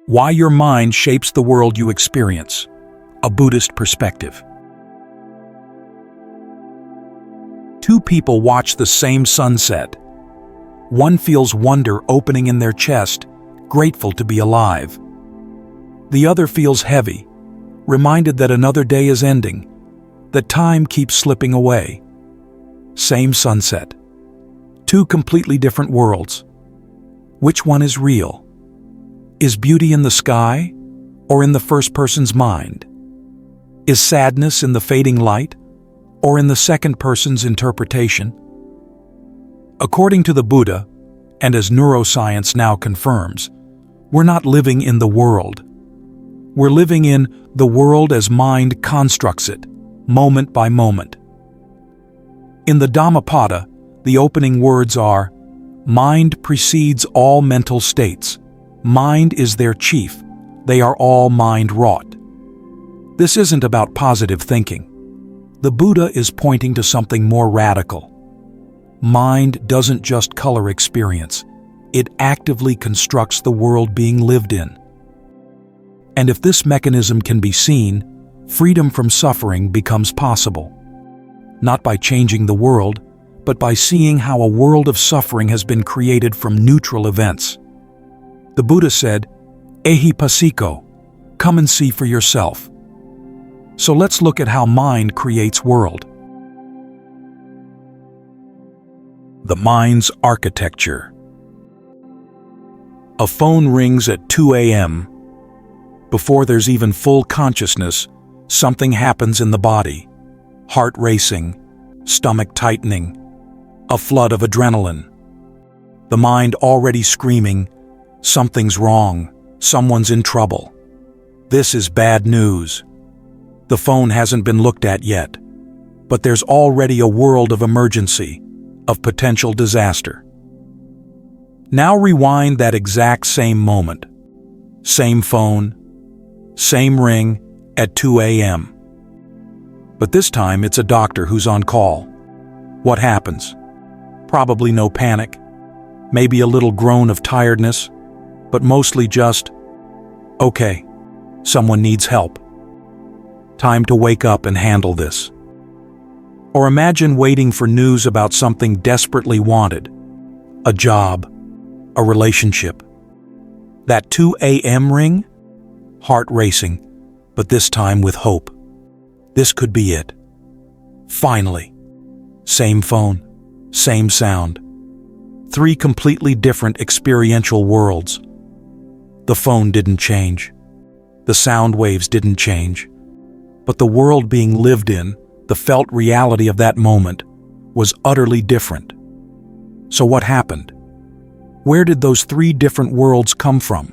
Why your mind shapes the world you experience. A Buddhist perspective. Two people watch the same sunset. One feels wonder opening in their chest, grateful to be alive. The other feels heavy, reminded that another day is ending, that time keeps slipping away. Same sunset. Two completely different worlds. Which one is real? Is beauty in the sky or in the first person's mind? Is sadness in the fading light or in the second person's interpretation? According to the Buddha, and as neuroscience now confirms, we're not living in the world. We're living in the world as mind constructs it, moment by moment. In the Dhammapada, the opening words are, "Mind precedes all mental states. Mind is their chief. They are all mind-wrought." This isn't about positive thinking. The Buddha is pointing to something more radical. Mind doesn't just color experience. It actively constructs the world being lived in. And if this mechanism can be seen, freedom from suffering becomes possible. Not by changing the world, but by seeing how a world of suffering has been created from neutral events. The Buddha said, "𝐿𝐴𝐻𝐵𝐵𝐸, come and see for yourself." So let's look at how mind creates world. The mind's architecture. A phone rings at 2 a.m. Before there's even full consciousness, something happens in the body. Heart racing, stomach tightening, a flood of adrenaline. The mind already screaming, something's wrong, someone's in trouble. This is bad news. The phone hasn't been looked at yet, but there's already a world of emergency, of potential disaster. Now rewind that exact same moment. Same phone, same ring at 2 a.m. But this time it's a doctor who's on call. What happens? Probably no panic, maybe a little groan of tiredness, but mostly just, okay, someone needs help. Time to wake up and handle this. Or imagine waiting for news about something desperately wanted. A job, a relationship. That 2 a.m. ring? Heart racing, but this time with hope. This could be it. Finally. Same phone, same sound. Three completely different experiential worlds. The phone didn't change. The sound waves didn't change. But the world being lived in, the felt reality of that moment, was utterly different. So what happened? Where did those three different worlds come from?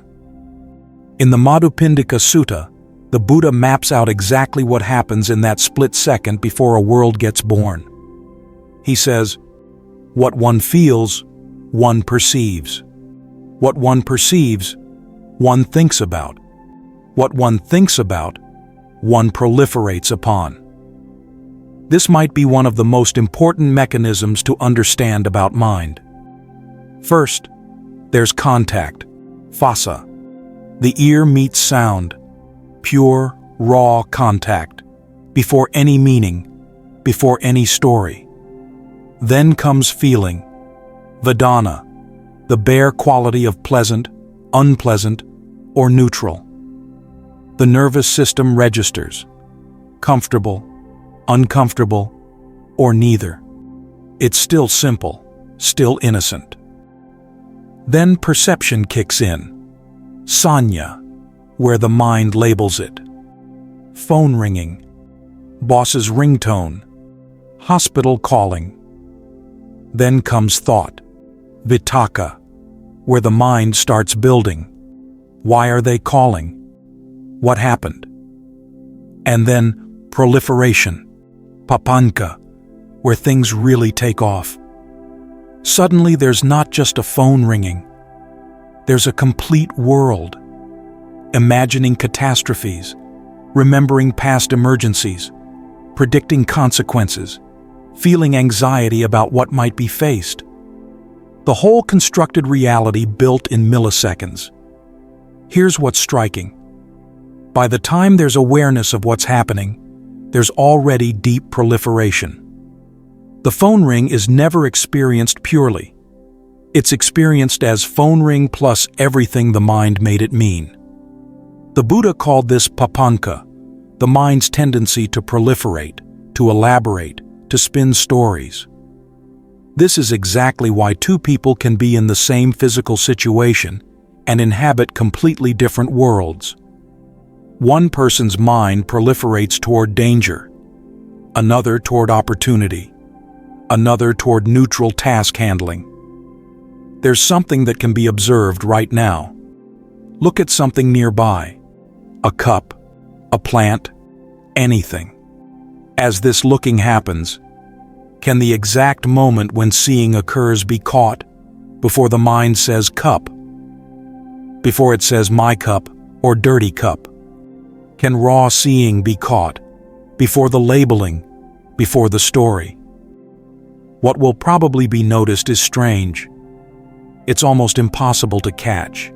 In the Madhupindika Sutta, the Buddha maps out exactly what happens in that split second before a world gets born. He says, "What one feels, one perceives. What one perceives, one thinks about. What one thinks about, one proliferates upon." This might be one of the most important mechanisms to understand about mind. First, there's contact, phassa. The ear meets sound, pure, raw contact, before any meaning, before any story. Then comes feeling, vedana, the bare quality of pleasant, unpleasant, or neutral. The nervous system registers, comfortable, uncomfortable, or neither. It's still simple, still innocent. Then perception kicks in, sanya, where the mind labels it. Phone ringing, boss's ringtone, hospital calling. Then comes thought, vitakka, where the mind starts building. Why are they calling? What happened? And then proliferation, papanka, where things really take off. Suddenly there's not just a phone ringing. There's a complete world. Imagining catastrophes, remembering past emergencies, predicting consequences, feeling anxiety about what might be faced. The whole constructed reality built in milliseconds. Here's what's striking. By the time there's awareness of what's happening, there's already deep proliferation. The phone ring is never experienced purely. It's experienced as phone ring plus everything the mind made it mean. The Buddha called this papanka, the mind's tendency to proliferate, to elaborate, to spin stories. This is exactly why two people can be in the same physical situation and inhabit completely different worlds. One person's mind proliferates toward danger, another toward opportunity, another toward neutral task handling. There's something that can be observed right now. Look at something nearby. A cup, a plant, anything. As this looking happens, can the exact moment when seeing occurs be caught before the mind says cup, before it says my cup or dirty cup? Can raw seeing be caught before the labeling, before the story? What will probably be noticed is strange. It's almost impossible to catch.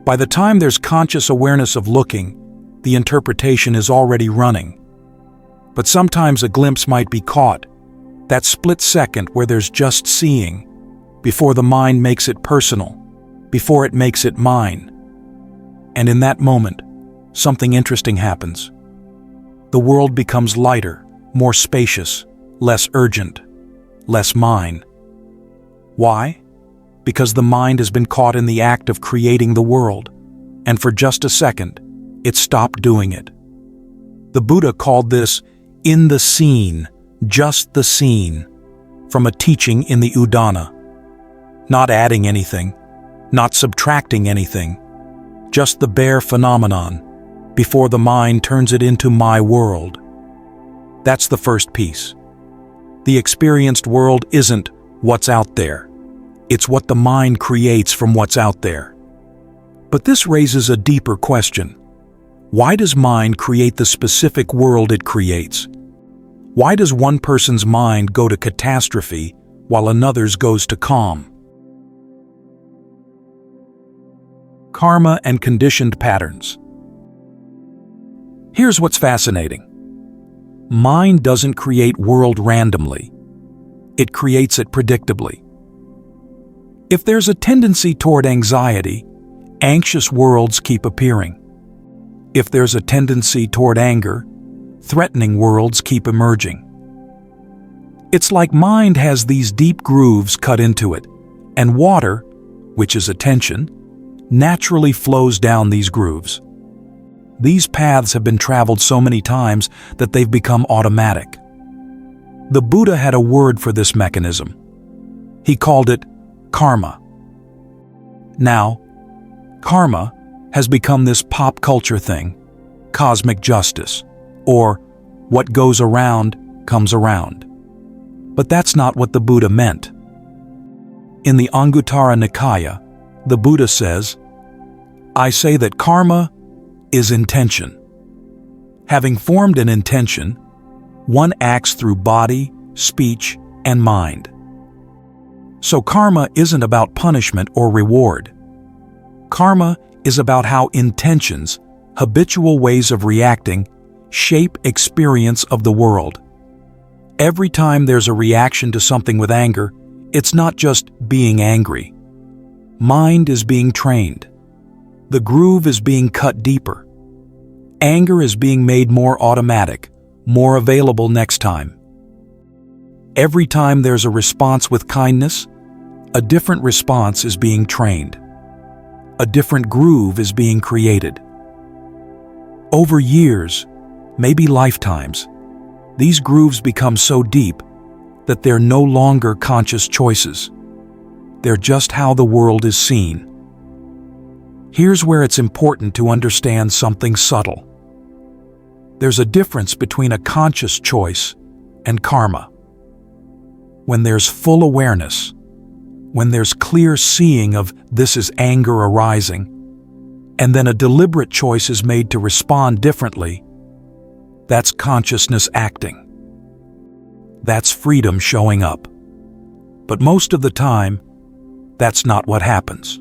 By the time there's conscious awareness of looking, the interpretation is already running. But sometimes a glimpse might be caught, that split second where there's just seeing, before the mind makes it personal, before it makes it mine. And in that moment, something interesting happens. The world becomes lighter, more spacious, less urgent, less mine. Why? Because the mind has been caught in the act of creating the world, and for just a second, it stopped doing it. The Buddha called this in the scene, just the scene, from a teaching in the Udana. Not adding anything, not subtracting anything, just the bare phenomenon, before the mind turns it into my world. That's the first piece. The experienced world isn't what's out there. It's what the mind creates from what's out there. But this raises a deeper question. Why does mind create the specific world it creates? Why does one person's mind go to catastrophe while another's goes to calm? Karma and conditioned patterns. Here's what's fascinating. Mind doesn't create world randomly. It creates it predictably. If there's a tendency toward anxiety, anxious worlds keep appearing. If there's a tendency toward anger, threatening worlds keep emerging. It's like mind has these deep grooves cut into it, and water, which is attention, naturally flows down these grooves. These paths have been traveled so many times that they've become automatic. The Buddha had a word for this mechanism. He called it karma. Now, karma has become this pop culture thing, cosmic justice, or what goes around comes around. But that's not what the Buddha meant. In the Anguttara Nikaya, the Buddha says, I say that karma is intention. Having formed an intention, one acts through body, speech, and mind. So karma isn't about punishment or reward. Karma is about how intentions, habitual ways of reacting, shape experience of the world. Every time there's a reaction to something with anger, it's not just being angry. Mind is being trained. The groove is being cut deeper. Anger is being made more automatic, more available next time. Every time there's a response with kindness, a different response is being trained. A different groove is being created. Over years, maybe lifetimes, these grooves become so deep that they're no longer conscious choices. They're just how the world is seen. Here's where it's important to understand something subtle. There's a difference between a conscious choice and karma. When there's full awareness, when there's clear seeing of this is anger arising, and then a deliberate choice is made to respond differently, that's consciousness acting. That's freedom showing up. But most of the time, that's not what happens.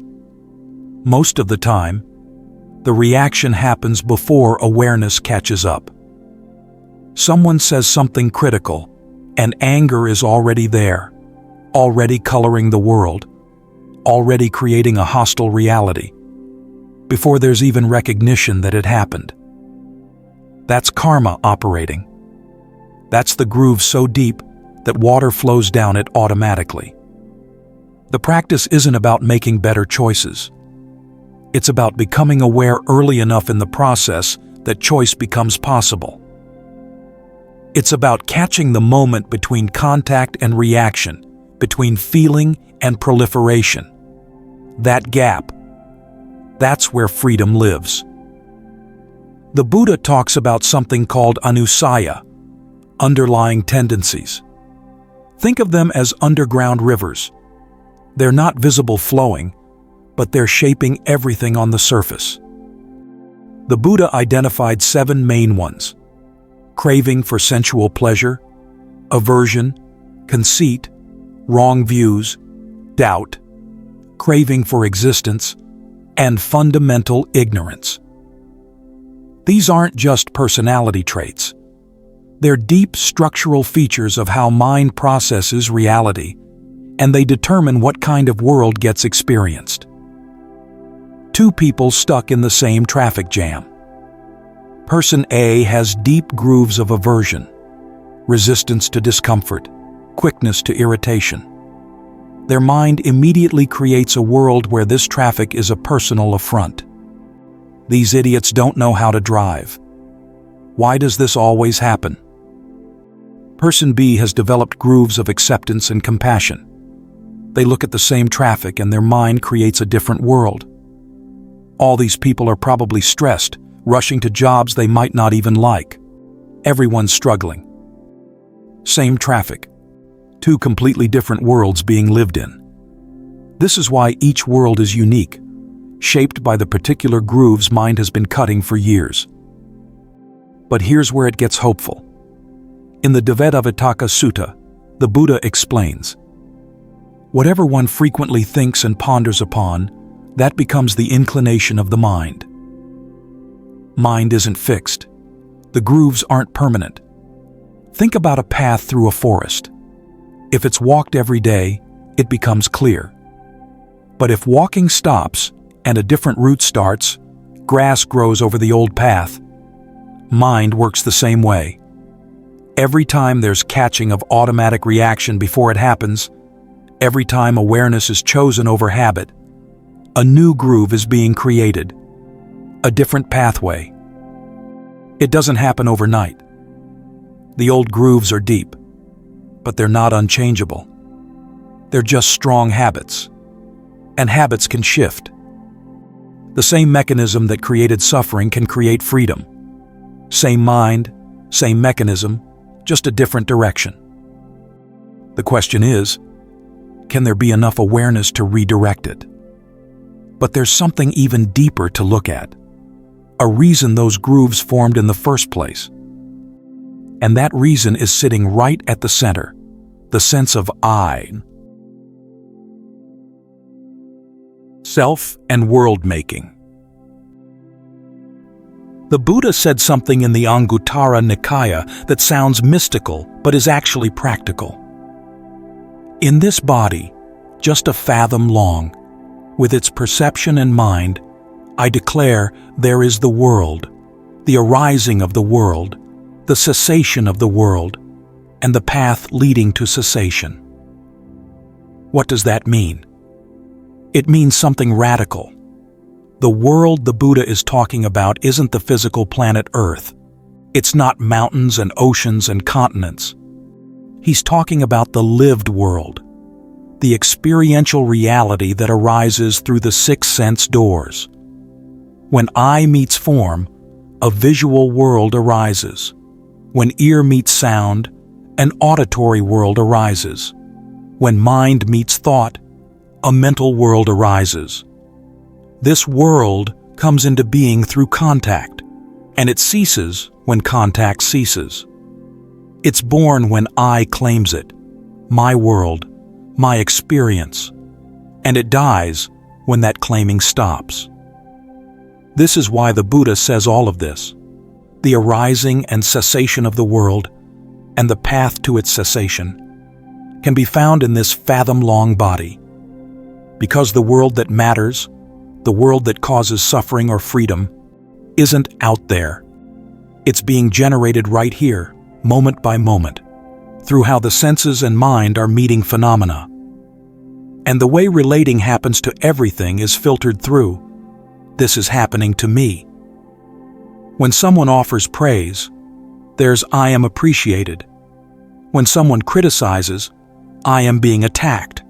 Most of the time, The reaction happens before awareness catches up. Someone says something critical, and anger is already there, already coloring the world, already creating a hostile reality, before there's even recognition that it happened. That's karma operating. That's the groove so deep that water flows down it automatically. The practice isn't about making better choices. It's about becoming aware early enough in the process that choice becomes possible. It's about catching the moment between contact and reaction, between feeling and proliferation. That gap, that's where freedom lives. The Buddha talks about something called anusaya, underlying tendencies. Think of them as underground rivers. They're not visible flowing, but they're shaping everything on the surface. The Buddha identified 7 main ones: craving for sensual pleasure, aversion, conceit, wrong views, doubt, craving for existence, and fundamental ignorance. These aren't just personality traits. They're deep structural features of how mind processes reality, and they determine what kind of world gets experienced. 2 people stuck in the same traffic jam. Person A has deep grooves of aversion, resistance to discomfort, quickness to irritation. Their mind immediately creates a world where this traffic is a personal affront. These idiots don't know how to drive. Why does this always happen? Person B has developed grooves of acceptance and compassion. They look at the same traffic and their mind creates a different world. All these people are probably stressed, rushing to jobs they might not even like. Everyone's struggling. Same traffic. 2 completely different worlds being lived in. This is why each world is unique, shaped by the particular grooves mind has been cutting for years. But here's where it gets hopeful. In the Devadavataka Sutta, the Buddha explains, whatever one frequently thinks and ponders upon, that becomes the inclination of the mind. Mind isn't fixed. The grooves aren't permanent. Think about a path through a forest. If it's walked every day, it becomes clear. But if walking stops and a different route starts, grass grows over the old path. Mind works the same way. Every time there's catching of automatic reaction before it happens, every time awareness is chosen over habit, a new groove is being created, a different pathway. It doesn't happen overnight. The old grooves are deep, but they're not unchangeable. They're just strong habits, and habits can shift. The same mechanism that created suffering can create freedom. Same mind, same mechanism, just a different direction. The question is, can there be enough awareness to redirect it? But there's something even deeper to look at. A reason those grooves formed in the first place. And that reason is sitting right at the center, the sense of I. Self and world-making. The Buddha said something in the Anguttara Nikaya that sounds mystical but is actually practical. In this body, just a fathom long, with its perception and mind, I declare there is the world, the arising of the world, the cessation of the world, and the path leading to cessation. What does that mean? It means something radical. The world the Buddha is talking about isn't the physical planet Earth. It's not mountains and oceans and continents. He's talking about the lived world, the experiential reality that arises through the 6 sense doors. When eye meets form, a visual world arises. When ear meets sound, an auditory world arises. When mind meets thought, a mental world arises. This world comes into being through contact, and it ceases when contact ceases. It's born when I claims it, my world, my experience, and it dies when that claiming stops. This is why the Buddha says all of this. The arising and cessation of the world, and the path to its cessation, can be found in this fathom-long body. Because the world that matters, the world that causes suffering or freedom, isn't out there. It's being generated right here, moment by moment, through how the senses and mind are meeting phenomena. And the way relating happens to everything is filtered through, this is happening to me. When someone offers praise, there's I am appreciated. When someone criticizes, I am being attacked.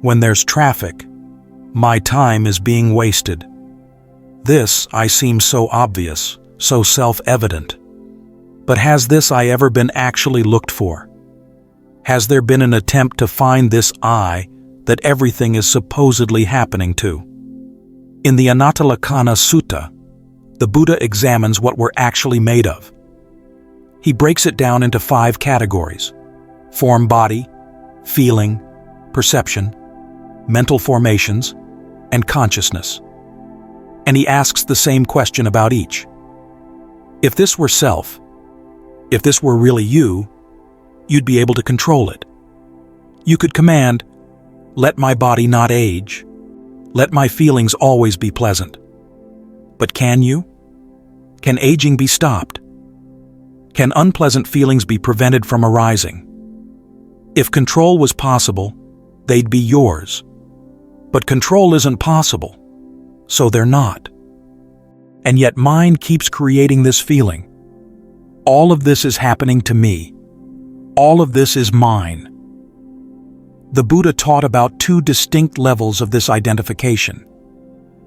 When there's traffic, my time is being wasted. This I seem so obvious, so self-evident. But has this I ever been actually looked for? Has there been an attempt to find this I that everything is supposedly happening to? In the Anatalakkhana Sutta, the Buddha examines what we're actually made of. He breaks it down into 5 categories: form body, feeling, perception, mental formations, and consciousness. And he asks the same question about each. If this were self, if this were really you, you'd be able to control it. You could command, let my body not age, let my feelings always be pleasant. But can you? Can aging be stopped? Can unpleasant feelings be prevented from arising? If control was possible, they'd be yours. But control isn't possible, so they're not. And yet mind keeps creating this feeling. All of this is happening to me. All of this is mine. The Buddha taught about 2 distinct levels of this identification.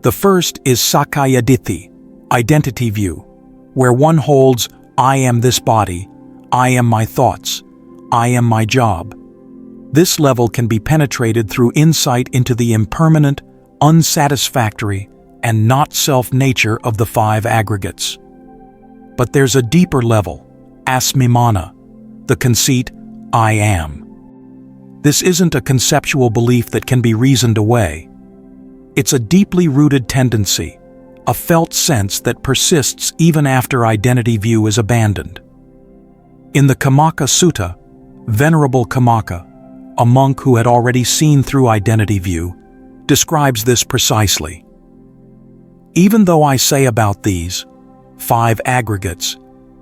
The first is Sakkaya Ditthi, identity view, where one holds, I am this body, I am my thoughts, I am my job. This level can be penetrated through insight into the impermanent, unsatisfactory, and not-self nature of the 5 aggregates. But there's a deeper level, Asmimana, the conceit, I am. This isn't a conceptual belief that can be reasoned away. It's a deeply rooted tendency, a felt sense that persists even after identity view is abandoned. In the Kamaka Sutta, Venerable Kamaka, a monk who had already seen through identity view, describes this precisely. Even though I say about these 5 aggregates,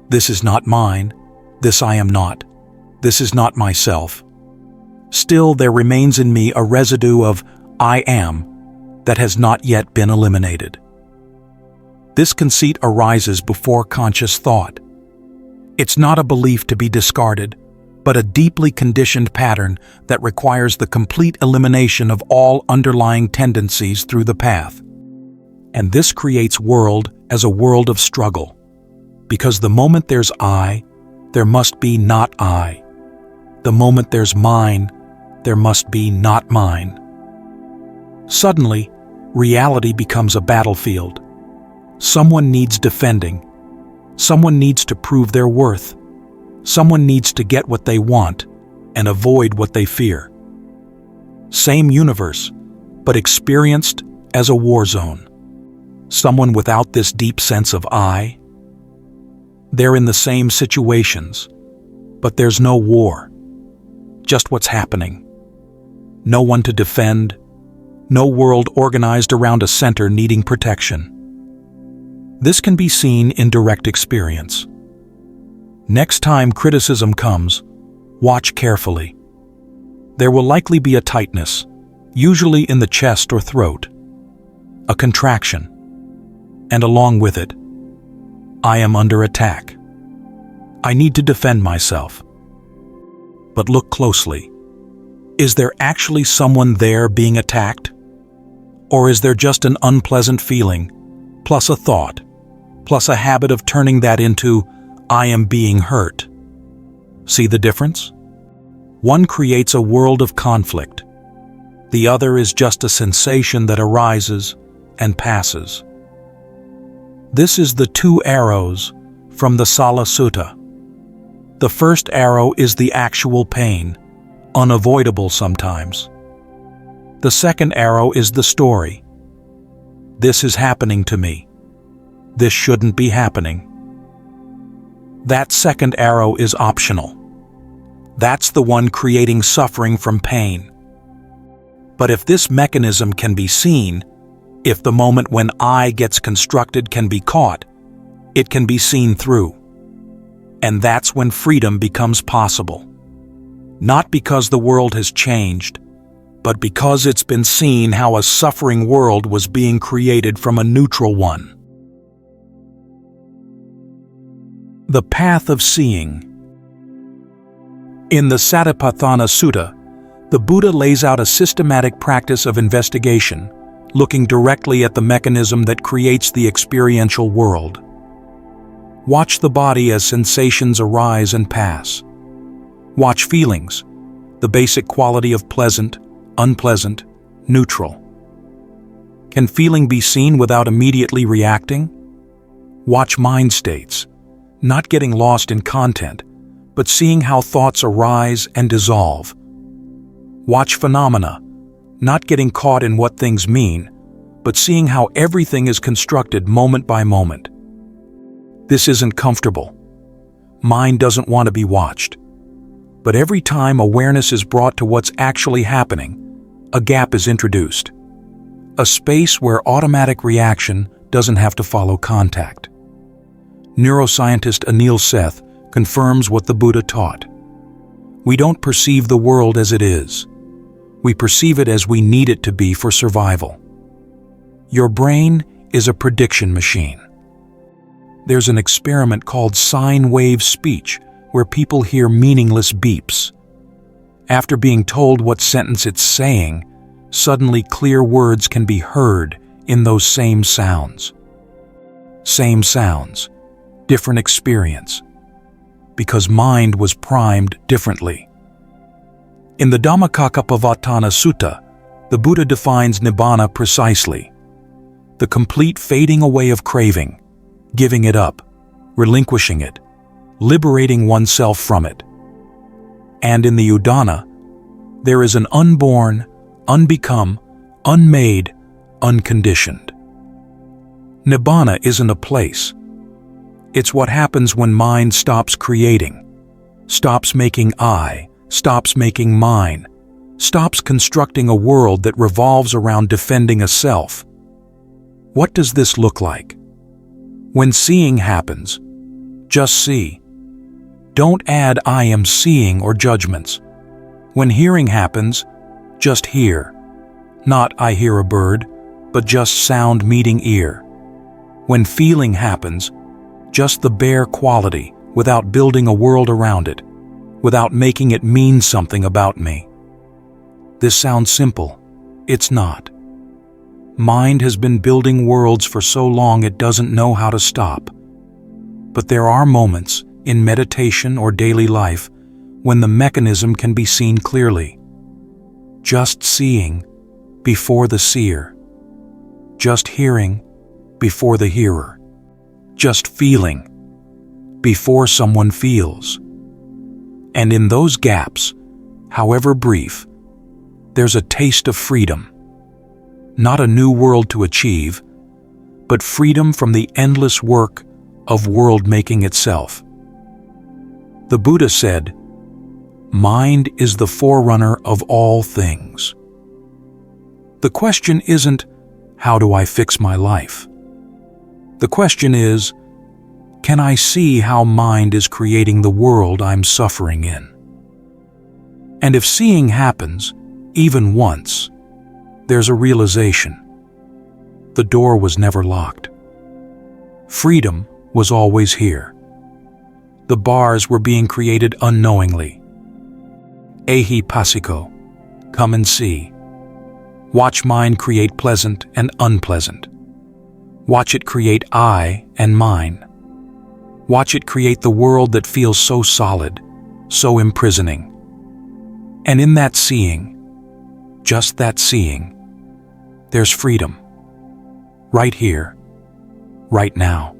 this is not mine, this I am not, this is not myself, still there remains in me a residue of I am that has not yet been eliminated. This conceit arises before conscious thought. It's not a belief to be discarded, but a deeply conditioned pattern that requires the complete elimination of all underlying tendencies through the path. And this creates world as a world of struggle, because the moment there's I, there must be not I. The moment there's mine, there must be not mine. Suddenly, reality becomes a battlefield. Someone needs defending. Someone needs to prove their worth. Someone needs to get what they want and avoid what they fear. Same universe, but experienced as a war zone. Someone without this deep sense of I. They're in the same situations, but there's no war. Just what's happening. No one to defend. No world organized around a center needing protection. This can be seen in direct experience. Next time criticism comes, watch carefully. There will likely be a tightness, usually in the chest or throat, a contraction, and along with it, I am under attack. I need to defend myself. But look closely. Is there actually someone there being attacked? Or is there just an unpleasant feeling, plus a thought, plus a habit of turning that into, I am being hurt? See the difference? One creates a world of conflict. The other is just a sensation that arises and passes. This is the 2 arrows from the Sala Sutta. The first arrow is the actual pain, unavoidable sometimes. The second arrow is the story. This is happening to me. this shouldn't be happening. That second arrow is optional. That's the one creating suffering from pain. But if this mechanism can be seen, if the moment when I gets constructed can be caught, it can be seen through. And that's when freedom becomes possible. Not because the world has changed, but because it's been seen how a suffering world was being created from a neutral one. The path of seeing. In the Satipatthana Sutta, the Buddha lays out a systematic practice of investigation, looking directly at the mechanism that creates the experiential world. Watch the body as sensations arise and pass. Watch feelings, the basic quality of pleasant, unpleasant, neutral. Can feeling be seen without immediately reacting? Watch mind states, not getting lost in content, but seeing how thoughts arise and dissolve. Watch phenomena, not getting caught in what things mean, but seeing how everything is constructed moment by moment. This isn't comfortable. Mind doesn't want to be watched. But every time awareness is brought to what's actually happening, a gap is introduced. A space where automatic reaction doesn't have to follow contact. Neuroscientist Anil Seth confirms what the Buddha taught. We don't perceive the world as it is. We perceive it as we need it to be for survival. Your brain is a prediction machine. There's an experiment called sine wave speech where people hear meaningless beeps. After being told what sentence it's saying, suddenly clear words can be heard in those same sounds. Same sounds, different experience, because mind was primed differently. In the Dhammacakkappavattana Sutta, the Buddha defines nibbana precisely: the complete fading away of craving, giving it up, relinquishing it, liberating oneself from it. And in the Udana, there is an unborn, unbecome, unmade, unconditioned. Nibbana isn't a place. It's what happens when mind stops creating, stops making I, stops making mine, stops constructing a world that revolves around defending a self. What does this look like? When seeing happens, just see. Don't add I am seeing or judgments. When hearing happens, just hear. Not I hear a bird, but just sound meeting ear. When feeling happens, just the bare quality without building a world around it, without making it mean something about me. This sounds simple. It's not. Mind has been building worlds for so long it doesn't know how to stop. But there are moments in meditation or daily life when the mechanism can be seen clearly. Just seeing before the seer. Just hearing before the hearer. Just feeling before someone feels. And in those gaps, however brief, there's a taste of freedom. Not a new world to achieve, but freedom from the endless work of world-making itself. The Buddha said, "Mind is the forerunner of all things." The question isn't, how do I fix my life? The question is, can I see how mind is creating the world I'm suffering in? And if seeing happens, even once, there's a realization. The door was never locked. Freedom was always here. The bars were being created unknowingly. 𝐴𝐻𝐵𝐵𝐵𝐵, come and see. Watch mind create pleasant and unpleasant. Watch it create I and mine. Watch it create the world that feels so solid, so imprisoning. And in that seeing, just that seeing, there's freedom. Right here, right now.